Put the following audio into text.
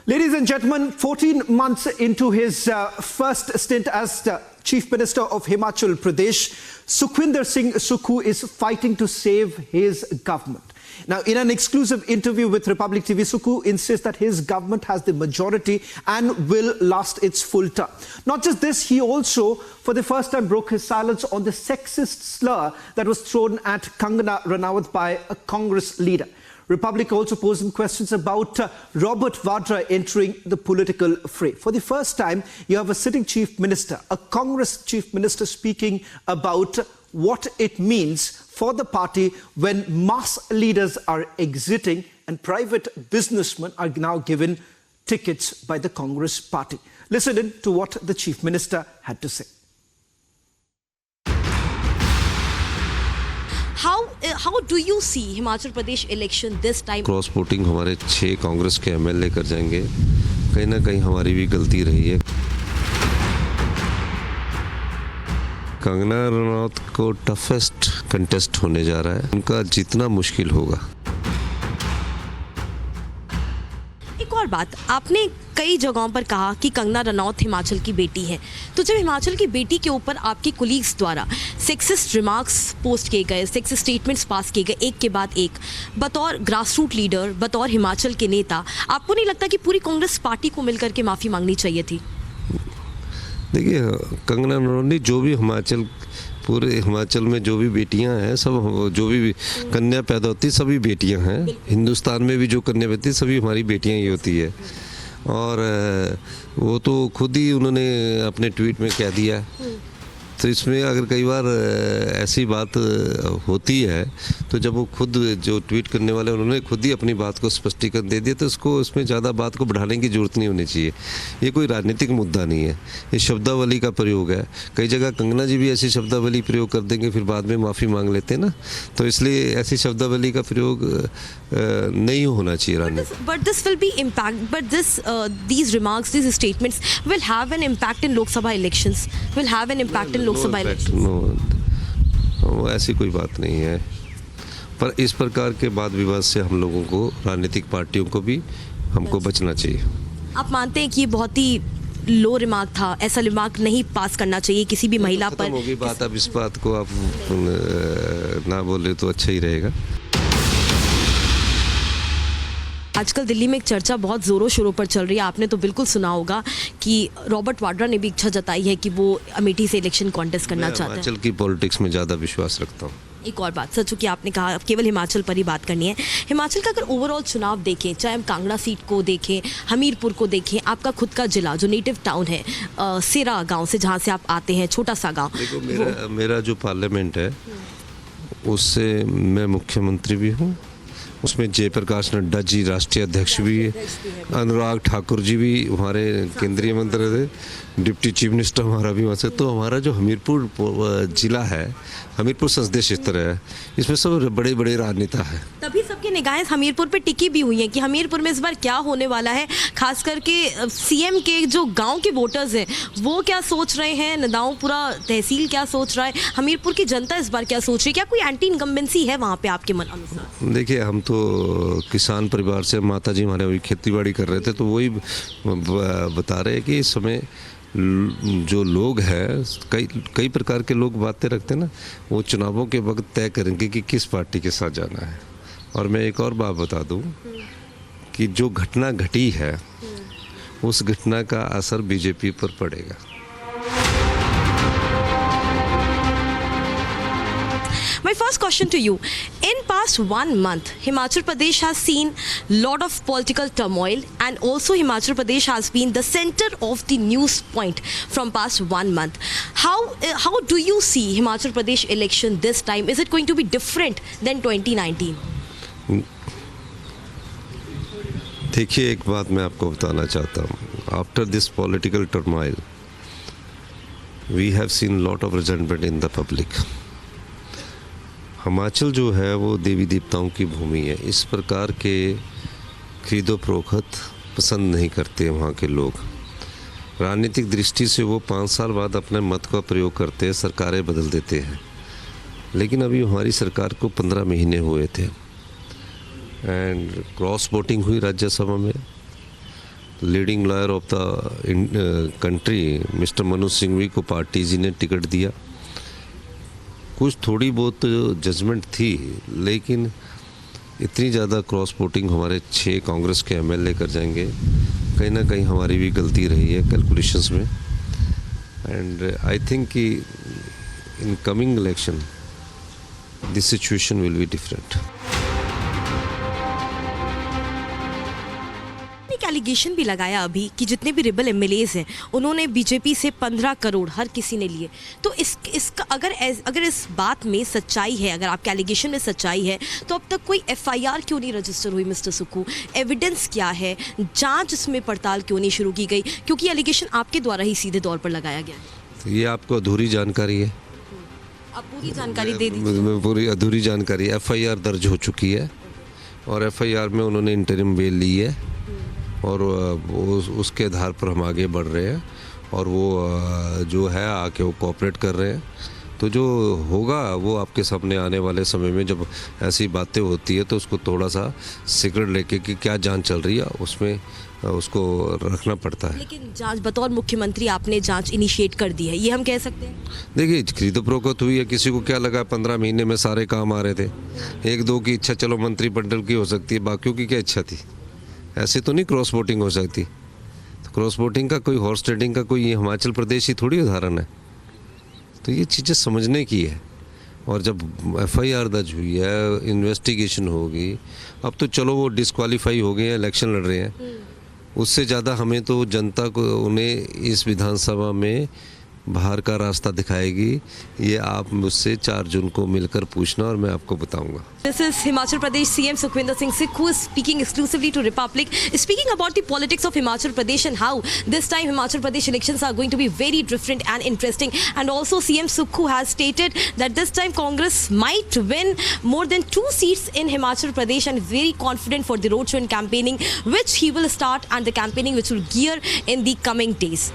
Ladies and gentlemen, 14 months into his first stint as the Chief Minister of Himachal Pradesh, Sukhwinder Singh Sukhu is fighting to save his government. Now, in an exclusive interview with Republic TV, Sukhu insists that his government has the majority and will last its full term. Not just this, he also, for the first time, broke his silence on the sexist slur that was thrown at Kangana Ranaut by a Congress leader. Republic also posed him questions about Robert Vadra entering the political fray. For the first time, you have a sitting chief minister, a Congress chief minister, speaking about what it means for the party when mass leaders are exiting and private businessmen are now given tickets by the Congress party. Listen in to what the chief minister had to say. How do you see Himachal Pradesh election this time? Cross voting हमारे 6 कांग्रेस के MLA कर जाएंगे, कहीं ना कहीं हमारी भी गलती रही है। कंगना रनौत को टफेस्ट कंटेस्ट होने जा रहा है, उनका जीतना मुश्किल होगा। एक और बात, आपने कई जगहों पर कहा कि कंगना रनौत हिमाचल की बेटी है, तो जब हिमाचल की बेटी के ऊपर आपके कुलीग्स द्वारा सेक्सिस्ट रिमार्क्स पोस्ट किए गए, सेक्सिस्ट स्टेटमेंट्स पास किए गए एक के बाद एक, बतौर ग्रासरूट लीडर, बतौर हिमाचल के नेता, आपको नहीं लगता कि पूरी कांग्रेस पार्टी को मिलकर के माफ़ी मांगनी चाहिए थी? देखिए, कंगना रनौत ने जो भी पूरे हिमाचल में जो भी बेटियां हैं, सब जो भी कन्या पैदा होती सभी बेटियां हैं। हिंदुस्तान में भी जो कन्या पैदा सभी हमारी बेटियां ही होती है। और वो तो खुद ही उन्होंने अपने ट्वीट में कह दिया। तो इसमें अगर कई बार ऐसी बात होती है तो जब वो खुद जो ट्वीट करने वाले उन्होंने खुद ही अपनी बात को स्पष्टीकरण दे दिया, तो उसको इसमें ज़्यादा बात को बढ़ाने की ज़रूरत नहीं होनी चाहिए। ये कोई राजनीतिक मुद्दा नहीं है, ये शब्दावली का प्रयोग है। कई जगह कंगना जी भी ऐसी शब्दावली प्रयोग कर देंगे, फिर बाद में माफ़ी मांग लेते हैं ना, तो इसलिए ऐसी शब्दावली का प्रयोग नहीं होना चाहिए राजनीति। But this will be impact. But these remarks, these statements will have an impact in Lok Sabha elections. Will have an impact in Lok Sabha elections. No, ऐसी कोई बात नहीं है। पर इस प्रकार के वाद विवाद से हम लोगों को, राजनीतिक पार्टियों को भी हमको बचना चाहिए। आप मानते हैं कि ये बहुत ही लो रिमार्क था, ऐसा रिमार्क नहीं पास करना चाहिए किसी भी महिला पर? होगी बात, अब इस बात को आप ना बोले तो अच्छा ही रहेगा। आजकल दिल्ली में एक चर्चा बहुत ज़ोरों शोरों पर चल रही है, आपने तो बिल्कुल सुना होगा कि रॉबर्ट वाड्रा ने भी इच्छा जताई है कि वो अमेठी से इलेक्शन कॉन्टेस्ट करना चाहते हैं। हिमाचल की पॉलिटिक्स में ज़्यादा विश्वास रखता हूँ। एक और बात, सच कि आपने कहा अब केवल हिमाचल पर ही बात करनी है। हिमाचल का अगर ओवरऑल चुनाव देखें, चाहे हम कांगड़ा सीट को देखें, हमीरपुर को देखें, आपका खुद का जिला जो नेटिव टाउन है सिरा गाँव से, जहाँ से आप आते हैं, छोटा सा गाँव। देखो, मेरा जो पार्लियामेंट है उससे मैं मुख्यमंत्री भी हूँ, उसमें जयप्रकाश नड्डा जी राष्ट्रीय अध्यक्ष भी है, अनुराग ठाकुर जी भी हमारे केंद्रीय मंत्री थे, डिप्टी चीफ मिनिस्टर हमारा भी वहाँ से। तो हमारा जो हमीरपुर जिला है, हमीरपुर संसदीय क्षेत्र है, इसमें सब बड़े बड़े राजनेता है। तभी सबकी निगाहें हमीरपुर पे टिकी भी हुई हैं कि हमीरपुर में इस बार क्या होने वाला है। खास करके सीएम के जो गांव के वोटर्स हैं वो क्या सोच रहे हैं, नदाऊंपुरा तहसील क्या सोच रहा है, हमीरपुर की जनता इस बार क्या सोच रही है, क्या कोई एंटी इनकम्बेंसी है वहाँ पे आपके मन अनुसार? देखिए, हम तो किसान परिवार से, माता जी हमारे वही खेती बाड़ी कर रहे थे, तो वही बता रहे हैं कि इस समय जो लोग हैं, कई प्रकार के लोग बातें रखते हैं ना, वो चुनावों के वक्त तय करेंगे कि किस पार्टी के साथ जाना है। और मैं एक और बात बता दूं कि जो घटना घटी है उस घटना का असर बीजेपी पर पड़ेगा। My first question to you, in past 1 month, Himachal Pradesh has seen lot of political turmoil, and also Himachal Pradesh has been the center of the news point from past 1 month. How do you see Himachal Pradesh election this time? Is it going to be different than 2019? देखिए, एक बात मैं आपको बताना चाहता हूँ। After this political turmoil, we have seen lot of resentment in the public. Himachal जो है वो देवी देवताओं की भूमि है। इस प्रकार के खरीदो फरोख्त पसंद नहीं करते वहाँ के लोग। राजनीतिक दृष्टि से वो 5 साल बाद अपने मत का प्रयोग करते हैं, सरकारें बदल देते हैं। लेकिन अभी हमारी सरकार को 15 महीने हुए थे एंड क्रॉस वोटिंग हुई राज्यसभा में। Leading lawyer of the country mister Manoj Singhvi को पार्टी जी ने टिकट दिया। कुछ थोड़ी बहुत जजमेंट थी, लेकिन इतनी ज़्यादा क्रॉस वोटिंग हमारे 6 कांग्रेस के एमएलए कर जाएंगे, कहीं ना कहीं हमारी भी गलती रही है कैलकुलेशंस में। एंड आई थिंक कि in coming election this situation will be different. एक एलिगेशन भी लगाया अभी कि जितने भी रिबल एमएलएज हैं उन्होंने बीजेपी से 15 करोड़ हर किसी ने लिए। तो इसका अगर इस बात में सच्चाई है, अगर आपके एलिगेशन में सच्चाई है, तो अब तक कोई एफआईआर क्यों नहीं रजिस्टर हुई मिस्टर सुक्खू? एविडेंस क्या है? जांच इसमें पड़ताल क्यों नहीं शुरू की गई? क्योंकि एलिगेशन आपके द्वारा ही सीधे तौर पर लगाया गया है। तो ये आपको अधूरी जानकारी है। आप पूरी जानकारी दे दीजिए। मैं पूरी अधूरी जानकारी। एफआईआर दर्ज हो चुकी है और एफआईआर में उन्होंने इंटरिम बेल ली है और उसके आधार पर हम आगे बढ़ रहे हैं और वो जो है आके वो कोऑपरेट कर रहे हैं। तो जो होगा वो आपके सामने आने वाले समय में, जब ऐसी बातें होती है तो उसको थोड़ा सा सीक्रेट लेके कि क्या जांच चल रही है उसमें उसको रखना पड़ता है। लेकिन जांच बतौर मुख्यमंत्री आपने जांच इनिशिएट कर दी है, ये हम कह सकते हैं? देखिए, खरीदो फरोख्त हुई है, किसी को क्या लगा 15 महीने में सारे काम आ रहे थे। 1-2 की इच्छा चलो मंत्रिमंडल की हो सकती है, बाकियों की क्या इच्छा थी? ऐसे तो नहीं क्रॉस वोटिंग हो सकती। तो क्रॉस वोटिंग का कोई हॉर्स ट्रेडिंग का कोई हिमाचल प्रदेश ही थोड़ी उदाहरण है। तो ये चीज़ें समझने की है। और जब एफआईआर दर्ज हुई है, इन्वेस्टिगेशन होगी, अब तो चलो वो डिस्क्वालीफाई हो गए हैं, इलेक्शन लड़ रहे हैं। उससे ज़्यादा हमें तो जनता को उन्हें इस विधानसभा में बाहर का रास्ता दिखाएगी। ये आप मुझसे 4 जून को मिलकर पूछना और मैं आपको बताऊंगा। This is Himachal Pradesh CM Sukhwinder Singh Sukkhu is speaking exclusively to Republic, speaking about the politics of Himachal Pradesh and how this time Himachal Pradesh elections are going to be very different and interesting. And also CM Sukkhu has stated that this time Congress might win more than 2 seats in Himachal Pradesh and is very confident for the roadshow and campaigning which he will start, and the campaigning which will gear in the coming days.